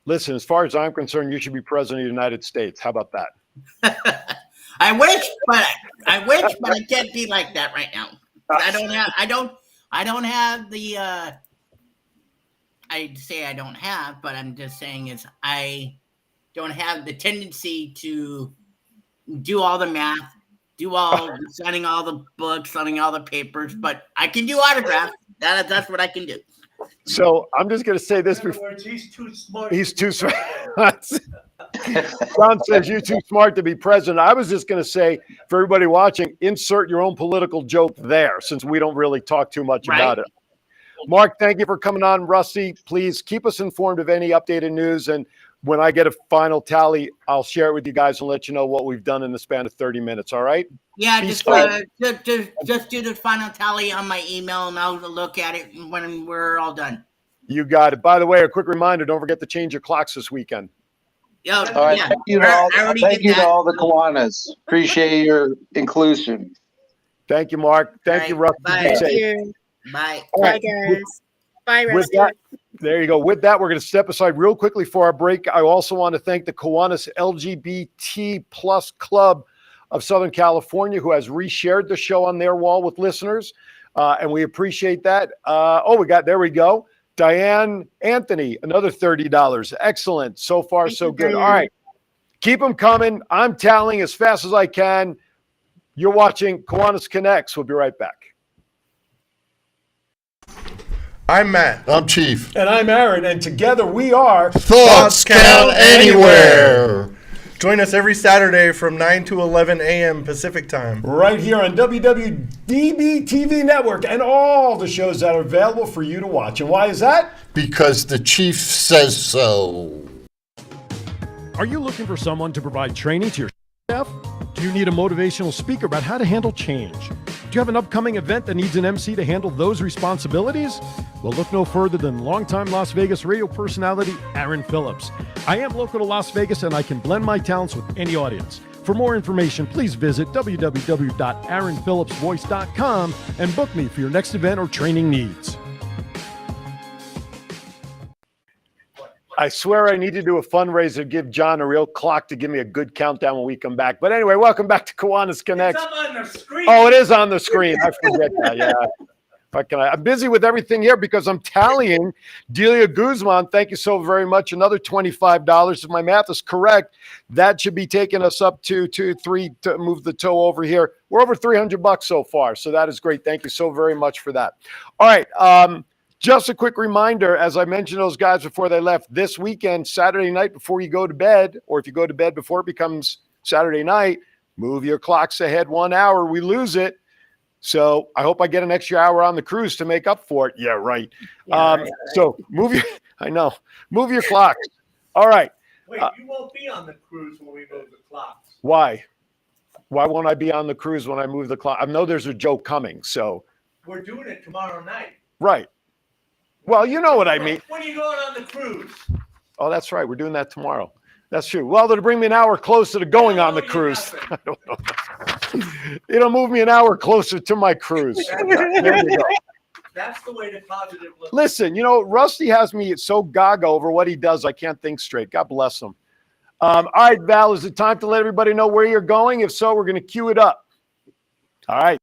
listen, as far as I'm concerned, you should be president of the United States. How about that? I wish, but I can't be like that right now. I don't have the. I'd say I don't have, but I'm just saying is I don't have the tendency to do all the math, signing all the books, signing all the papers, but I can do autographs. That's what I can do. So I'm just going to say this before. He's too smart. He's too smart. John says you're too smart to be president. I was just going to say, for everybody watching, insert your own political joke there, since we don't really talk too much about it. Mark, thank you for coming on. Rusty, please keep us informed of any updated news. And when I get a final tally, I'll share it with you guys and let you know what we've done in the span of 30 minutes. All right? Yeah, just do the final tally on my email, and I'll look at it when we're all done. You got it. By the way, a quick reminder, don't forget to change your clocks this weekend. Yo, All right. yeah, Thank you I already thank did you to that. all the Kiwanis. Appreciate your inclusion. Thank you, Mark. Thank you, All right, Rusty. bye. Be Thank safe. you. Bye. All Bye, right. guys. Bye, With Rusty. that, there you go. With that, we're going to step aside real quickly for our break. I also want to thank the Kiwanis LGBT Plus Club of Southern California, who has reshared the show on their wall with listeners, and we appreciate that. There we go. Diane Anthony, another $30. Excellent. So far, Thank so you, good. Diane. All right. Keep them coming. I'm tallying as fast as I can. You're watching Kiwanis Connects. We'll be right back. I'm Matt. I'm Chief. And I'm Aaron, and together we are Thoughts count anywhere. Join us every Saturday from 9 to 11 a.m. Pacific time. right here on WWDB TV Network and all the shows that are available for you to watch. And why is that? Because the Chief says so. Are you looking for someone to provide training to your staff? Do you need a motivational speaker about how to handle change? Do you have an upcoming event that needs an MC to handle those responsibilities? Well, look no further than longtime Las Vegas radio personality Aaron Phillips. I am local to Las Vegas and I can blend my talents with any audience. For more information, please visit www.aaronphillipsvoice.com and book me for your next event or training needs. I swear I need to do a fundraiser, give John a real clock to give me a good countdown when we come back. But anyway, welcome back to Kiwanis Connects. It's up on the screen. Oh, it is on the screen. I forget that. Yeah. I'm busy with everything here because I'm tallying Delia Guzman. Thank you so very much. Another $25. If my math is correct, that should be taking us up to 3 to move the toe over here. We're over $300 so far. So that is great. Thank you so very much for that. All right. Just a quick reminder, as I mentioned those guys before they left, this weekend, Saturday night before you go to bed, or if you go to bed before it becomes Saturday night, move your clocks ahead 1 hour. We lose it. So I hope I get an extra hour on the cruise to make up for it. Yeah, right. Right. So move your clocks. All right. Wait, you won't be on the cruise when we move the clocks. Why? Why won't I be on the cruise when I move the clock? I know there's a joke coming. So, We're doing it tomorrow night. right. Well, you know what I mean. When are you going on the cruise? Oh, that's right. We're doing that tomorrow. That's true. Well, it'll bring me an hour closer to going on the cruise. I don't know. It'll move me an hour closer to my cruise. There you go. That's the way to positive living. Listen, Rusty has me so gaga over what he does. I can't think straight. God bless him. All right, Val, is it time to let everybody know where you're going? If so, we're going to cue it up. All right.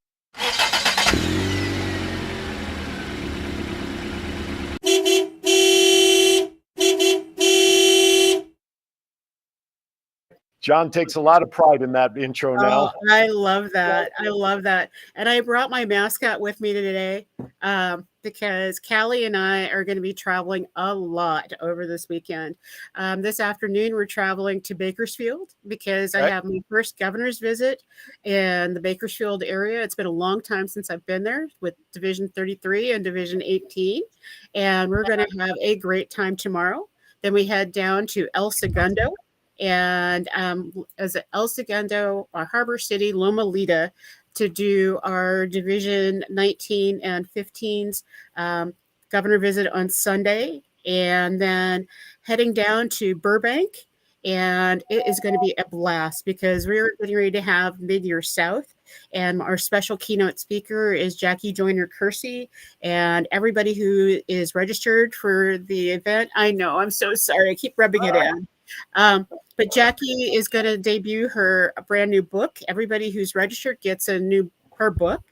John takes a lot of pride in that intro now. Oh, I love that. I love that. And I brought my mascot with me today because Callie and I are going to be traveling a lot over this weekend. This afternoon, we're traveling to Bakersfield because I have my first governor's visit in the Bakersfield area. It's been a long time since I've been there with Division 33 and Division 18. And we're going to have a great time tomorrow. Then we head down to El Segundo. And as El Segundo, Harbor City, Loma Linda, to do our Division 19 and 15's governor visit on Sunday, and then heading down to Burbank. And it is going to be a blast because we're getting ready to have Mid-Year South. And our special keynote speaker is Jackie Joyner-Kersey. And everybody who is registered for the event, I know, I'm so sorry, I keep rubbing it in. But Jackie is going to debut her brand new book. Everybody who's registered gets her book,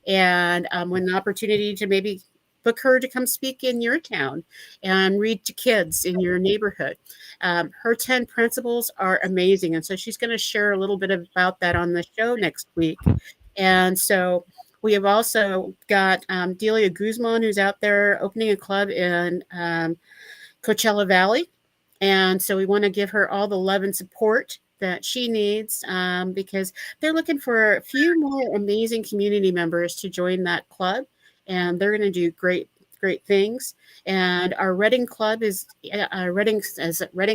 and when the opportunity to maybe book her to come speak in your town and read to kids in your neighborhood. Her 10 principles are amazing, and so she's going to share a little bit about that on the show next week. And so we have also got Delia Guzman, who's out there opening a club in Coachella Valley. And so we want to give her all the love and support that she needs because they're looking for a few more amazing community members to join that club. And they're going to do great things. And our Reading club is Reading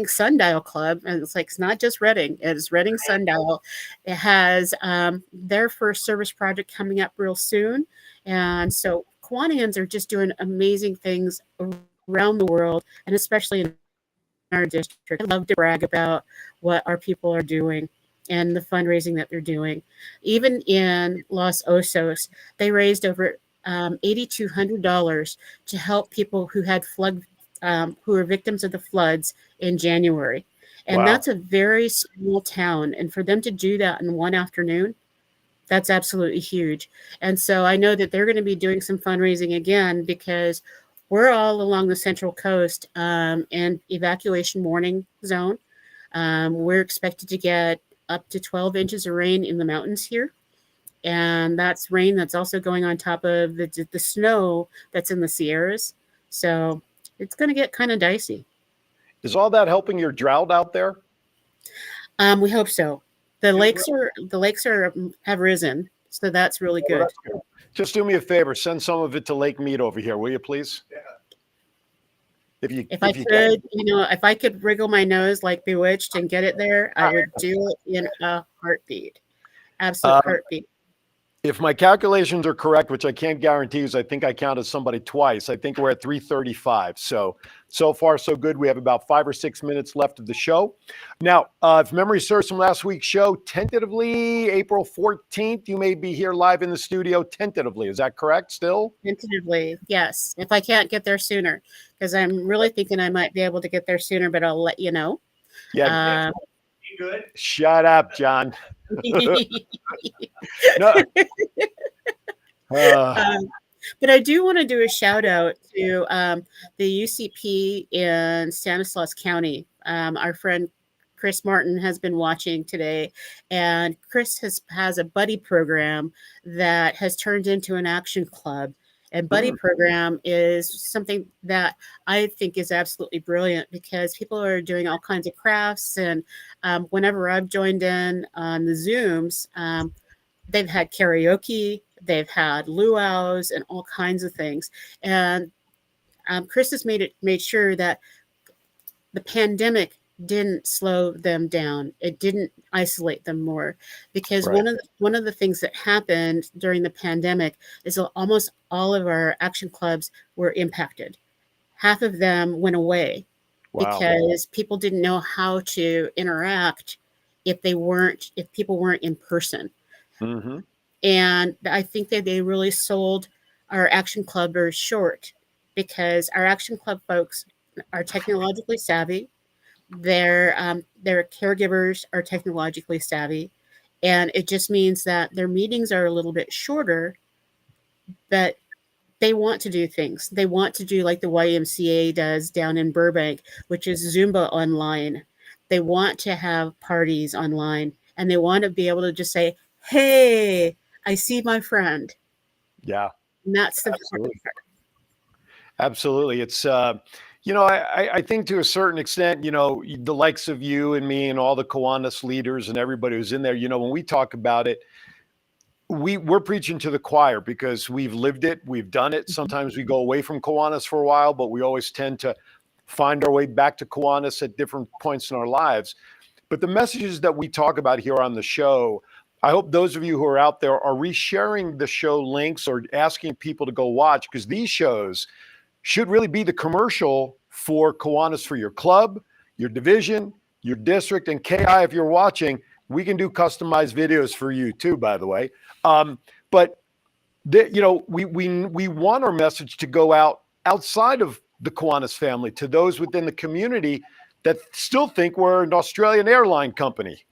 Sundial Club. And it's not just Reading, it's Reading Sundial. It has their first service project coming up real soon. And so Kiwanians are just doing amazing things around the world, and especially in our district. I love to brag about what our people are doing and the fundraising that they're doing. Even in Los Osos, they raised over $8,200 to help people who had who were victims of the floods in January. And Wow. that's a very small town. And for them to do that in one afternoon, that's absolutely huge. And so I know that they're going to be doing some fundraising again because we're all along the Central Coast and evacuation warning zone. We're expected to get up to 12 inches of rain in the mountains here. And that's rain that's also going on top of the snow that's in the Sierras. So it's going to get kind of dicey. Is all that helping your drought out there? We hope so. The lakes have risen, so that's really Well, good. that's good. Just do me a favor, send some of it to Lake Mead over here, will you please? Yeah. If I could, if I could wriggle my nose like Bewitched and get it there, I would do it in a heartbeat. Absolute heartbeat. If my calculations are correct, which I can't guarantee, because I think I counted somebody twice, I think we're at 3:35. So far, so good. We have about 5 or 6 minutes left of the show. Now, if memory serves from last week's show, tentatively April 14th, you may be here live in the studio tentatively. Is that correct still? Tentatively, yes. If I can't get there sooner, because I'm really thinking I might be able to get there sooner, but I'll let you know. Yeah. You good? Shut up, John. No. But I do want to do a shout out to the UCP in Stanislaus County. Our friend Chris Martin has been watching today, and Chris has a buddy program that has turned into an action club. And buddy program is something that I think is absolutely brilliant because people are doing all kinds of crafts. And whenever I've joined in on the Zooms, they've had karaoke, they've had luau's, and all kinds of things. And Chris has made sure that the pandemic didn't slow them down. It didn't isolate them more, because Right. one of the things that happened during the pandemic is that almost all of our action clubs were impacted. Half of them went away because people didn't know how to interact if people weren't in person. Mm-hmm. And I think that they really sold our action clubbers short, because our action club folks are technologically savvy. Their caregivers are technologically savvy, and it just means that their meetings are a little bit shorter, but they want to do things. They want to do like the YMCA does down in Burbank, which is Zumba online. They want to have parties online, and they want to be able to just say, "Hey, I see my friend." Yeah. And that's the Absolutely. part. Absolutely. It's, I think to a certain extent, the likes of you and me and all the Kiwanis leaders and everybody who's in there, when we talk about it, we're preaching to the choir because we've lived it, we've done it. Sometimes we go away from Kiwanis for a while, but we always tend to find our way back to Kiwanis at different points in our lives. But the messages that we talk about here on the show, I hope those of you who are out there are resharing the show links or asking people to go watch, because these shows should really be the commercial for Kiwanis, for your club, your division, your district, and KI. If you're watching, we can do customized videos for you too, by the way. But we want our message to go out outside of the Kiwanis family to those within the community that still think we're an Australian airline company.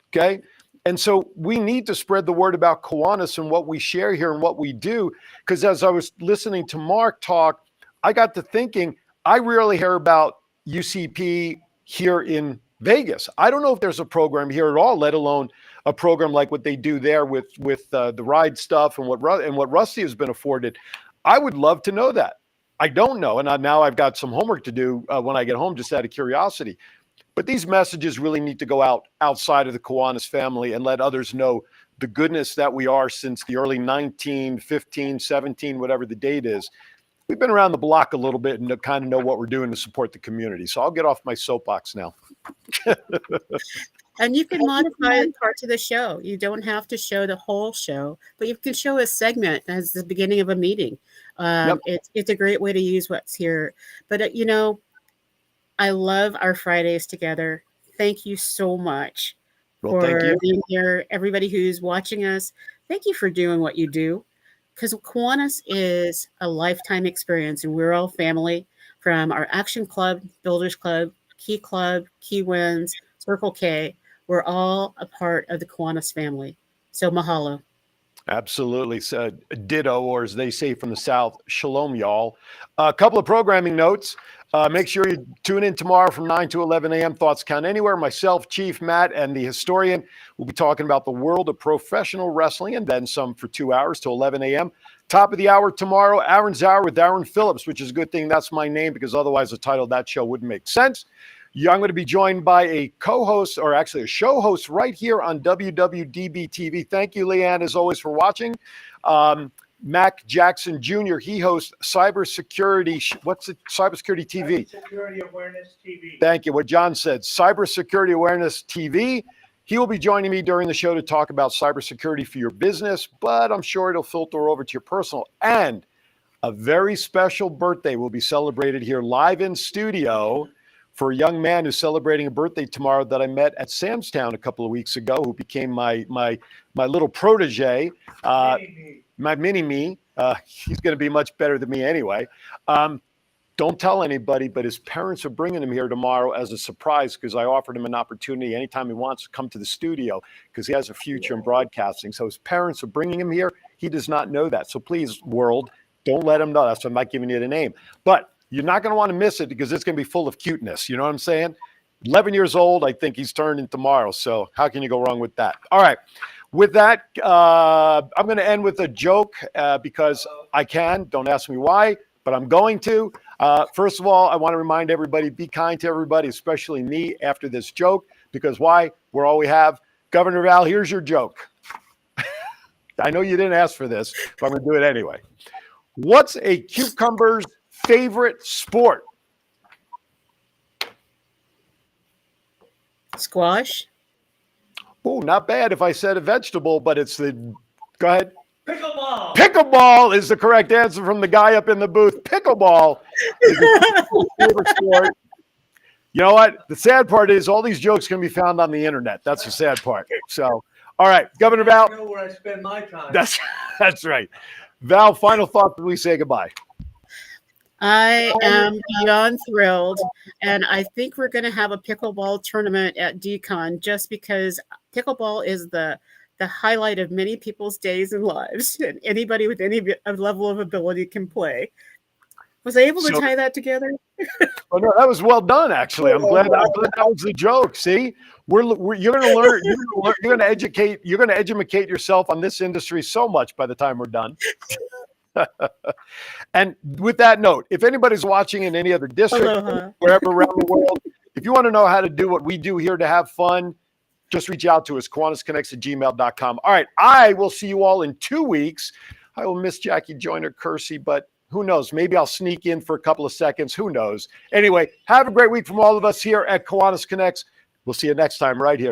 Okay. And so we need to spread the word about Kiwanis and what we share here and what we do. Because as I was listening to Mark talk, I got to thinking, I rarely hear about UCP here in Vegas. I don't know if there's a program here at all, let alone a program like what they do there with the ride stuff and what Rusty has been afforded. I would love to know that. I don't know. And now I've got some homework to do when I get home, just out of curiosity. But these messages really need to go out outside of the Kiwanis family and let others know the goodness that we are since the early 1915, 17, whatever the date is. We've been around the block a little bit and kind of know what we're doing to support the community. So I'll get off my soapbox now. And you can modify parts of the show. You don't have to show the whole show, but you can show a segment as the beginning of a meeting. It's a great way to use what's here. But, I love our Fridays together. Thank you so much Well, thank for you. being here. Everybody who's watching us, thank you for doing what you do. Because Kiwanis is a lifetime experience, and we're all family from our Action Club, Builders Club, Key Wins, Circle K. We're all a part of the Kiwanis family. So mahalo. Absolutely. So, ditto, or as they say from the South, shalom, y'all. A couple of programming notes. Make sure you tune in tomorrow from 9 to 11 a.m. Thoughts Count Anywhere. Myself, Chief Matt, and the historian will be talking about the world of professional wrestling and then some for 2 hours to 11 a.m. Top of the hour tomorrow, Aaron's Hour with Aaron Phillips, which is a good thing that's my name because otherwise the title of that show wouldn't make sense. Yeah, I'm going to be joined by a co-host, or actually a show host right here on WWDB TV. Thank you, Leanne, as always, for watching. Mac Jackson Jr., he hosts Cybersecurity. What's it? Cybersecurity TV. Cybersecurity Awareness TV. Thank you. What John said, Cybersecurity Awareness TV. He will be joining me during the show to talk about cybersecurity for your business, but I'm sure it'll filter over to your personal. And a very special birthday will be celebrated here live in studio for a young man who's celebrating a birthday tomorrow that I met at Sam's Town a couple of weeks ago, who became my little protege, my mini-me. He's going to be much better than me anyway. Don't tell anybody, but his parents are bringing him here tomorrow as a surprise because I offered him an opportunity anytime he wants to come to the studio because he has a future in broadcasting. So his parents are bringing him here. He does not know that. So please, world, don't let him know. That's why I'm not giving you the name. But you're not going to want to miss it because it's going to be full of cuteness. You know what I'm saying? 11 years old, I think he's turning tomorrow. So how can you go wrong with that? All right. With that, I'm going to end with a joke because I can. Don't ask me why, but I'm going to. First of all, I want to remind everybody, be kind to everybody, especially me after this joke, because why? We're all we have. Governor Val, here's your joke. I know you didn't ask for this, but I'm going to do it anyway. What's a cucumber's favorite sport? Squash. Oh, not bad if I said a vegetable, but it's the, go ahead. Pickleball. Pickleball is the correct answer from the guy up in the booth. Pickleball is the favorite sport. You know what? The sad part is all these jokes can be found on the internet. That's the sad part. So, all right, Governor Val. I know where I spend my time. That's right. Val, final thought before we say goodbye. I am beyond thrilled, and I think we're going to have a pickleball tournament at DCon just because pickleball is the highlight of many people's days and lives, and anybody with any level of ability can play. Was I able to tie that together? Oh no, that was well done. Actually, I'm glad that was the joke. See, you're going to learn. You're going to educate. You're going to educate yourself on this industry so much by the time we're done. And with that note, if anybody's watching in any other district, wherever around the world, if you want to know how to do what we do here to have fun, just reach out to us, kiwanisconnects@gmail.com. All right, I will see you all in 2 weeks. I will miss Jackie Joyner Kersey, but who knows? Maybe I'll sneak in for a couple of seconds. Who knows? Anyway, have a great week from all of us here at Kiwanis Connects. We'll see you next time right here.